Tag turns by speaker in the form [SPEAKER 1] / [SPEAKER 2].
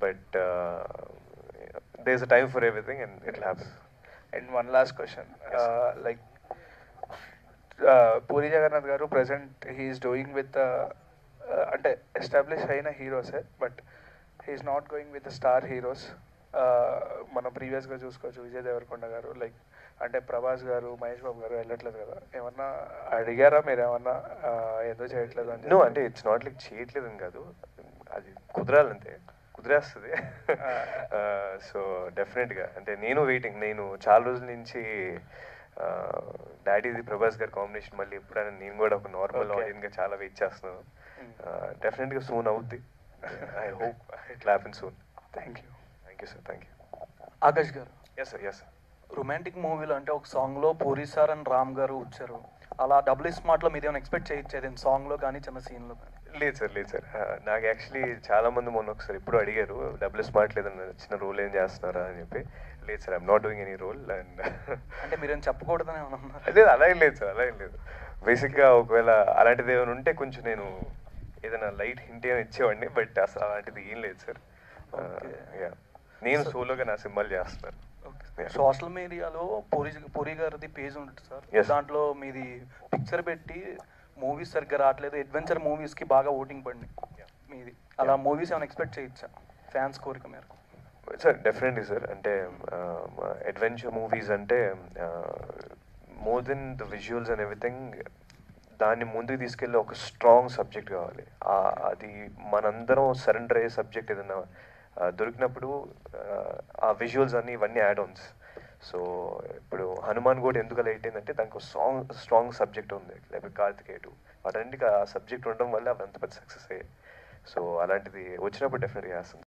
[SPEAKER 1] But there is a time for everything and it will happen.
[SPEAKER 2] And one last question, like Puri Jagannadh గారు present he's doing with అంటే establish అయిన హీరోసే, but he's not going with star heroes. మనం ప్రీవియస్గా చూసుకోవచ్చు విజయ్ దేవరకొండ గారు, like అంటే ప్రభాస్ గారు, మహేష్ బాబు గారు వెళ్ళట్లేదు కదా. ఏమన్నా అడిగారా మీరు ఏమన్నా ఎందుకు చేయట్లేదు అని?
[SPEAKER 1] నో, అంటే ఇట్స్ నాట్ లైక్ చేయట్లేదు అని కాదు, అది కుదరాలంతే, కుదిరేస్తుంది. సో డెఫినెట్గా అంటే నేను వెయిటింగ్, నేను చాలా రోజుల నుంచి డాడీది ప్రభాస్ గారి కాంబినేషన్ మళ్ళీ ఎప్పుడైనా నేను కూడా ఒక నార్మల్ ఆడియన్గా చాలా వెయిట్ చేస్తున్నాను. డెఫినెట్గా సూన్ అవుద్ది. I hope it happen soon.
[SPEAKER 2] Thank you.
[SPEAKER 1] Thank you sir, thank you.
[SPEAKER 3] Akash గారు,
[SPEAKER 1] yes sir, yes sir.
[SPEAKER 3] Romantic మూవీలో అంటే ఒక సాంగ్లో పూరి సార్ అండ్ రామ్ గారు వచ్చారు, అలా డబుల్ స్మార్ట్లో మీరు ఏమైనా ఎక్స్పెక్ట్ చేయొచ్చేది సాంగ్లో కానీ చిన్న సీన్లో కానీ?
[SPEAKER 1] లేదు సార్, లేదు సార్. నాకు యాక్చువల్లీ చాలా మంది మొన్న ఒకసారి ఇప్పుడు అడిగారు డబుల్ స్మార్ట్ లేదన్న చిన్న రోల్ ఏం చేస్తున్నారా అని చెప్పి. లేదు sir, I'm not doing any role. And
[SPEAKER 3] అంటే మీరేం చెప్పకూడదని ఏమన్నా?
[SPEAKER 1] లేదు, అలా ఏం లేదు సార్, అలా ఏం లేదు. బేసిక్గా ఒకవేళ అలాంటిది ఏమైనా ఉంటే కొంచెం నేను ఏదైనా లైట్ హింట్ ఏమైనా ఇచ్చేవాడిని, బట్ అసలు అలాంటిది ఏం లేదు సార్. నేను సోలోగా నా సినిమాలు చేస్తున్నాను.
[SPEAKER 3] సోషల్ మీడియాలో పూరి గారిది పేజ్ ఉంటుంది సార్, దాంట్లో మీది పిక్చర్ పెట్టి మూవీస్ సరిగ్గా రావట్లేదు, అడ్వెంచర్ మూవీస్కి బాగా ఓటింగ్ పడింది మీది, అలా మూవీస్ ఏమైనా ఎక్స్పెక్ట్ చేయొచ్చా ఫ్యాన్స్ కోరిక మేరకు?
[SPEAKER 1] సార్ డెఫినెట్లీ సార్, అంటే అడ్వెంచర్ మూవీస్ అంటే more than the visuals and everything, దాన్ని ముందుకు తీసుకెళ్ళి ఒక స్ట్రాంగ్ సబ్జెక్ట్ కావాలి. అది మనందరం సరెండర్ అయ్యే సబ్జెక్ట్ ఏదన్నా దొరికినప్పుడు ఆ విజువల్స్ అన్నీ ఇవన్నీ యాడ్ ఆన్స్. సో ఇప్పుడు హనుమాన్ కూడా ఎందుకు లైట్ అయిందంటే దానికి ఒక స్ట్రాంగ్ సబ్జెక్ట్ ఉంది, లేకపోతే కార్తికేయుడు, వాటన్నిటికీ ఆ సబ్జెక్ట్ ఉండడం వల్ల అవి అంత పెద్ద సక్సెస్ అయ్యాయి. సో అలాంటిది వచ్చినప్పుడు డెఫినెట్గా చేస్తుంది.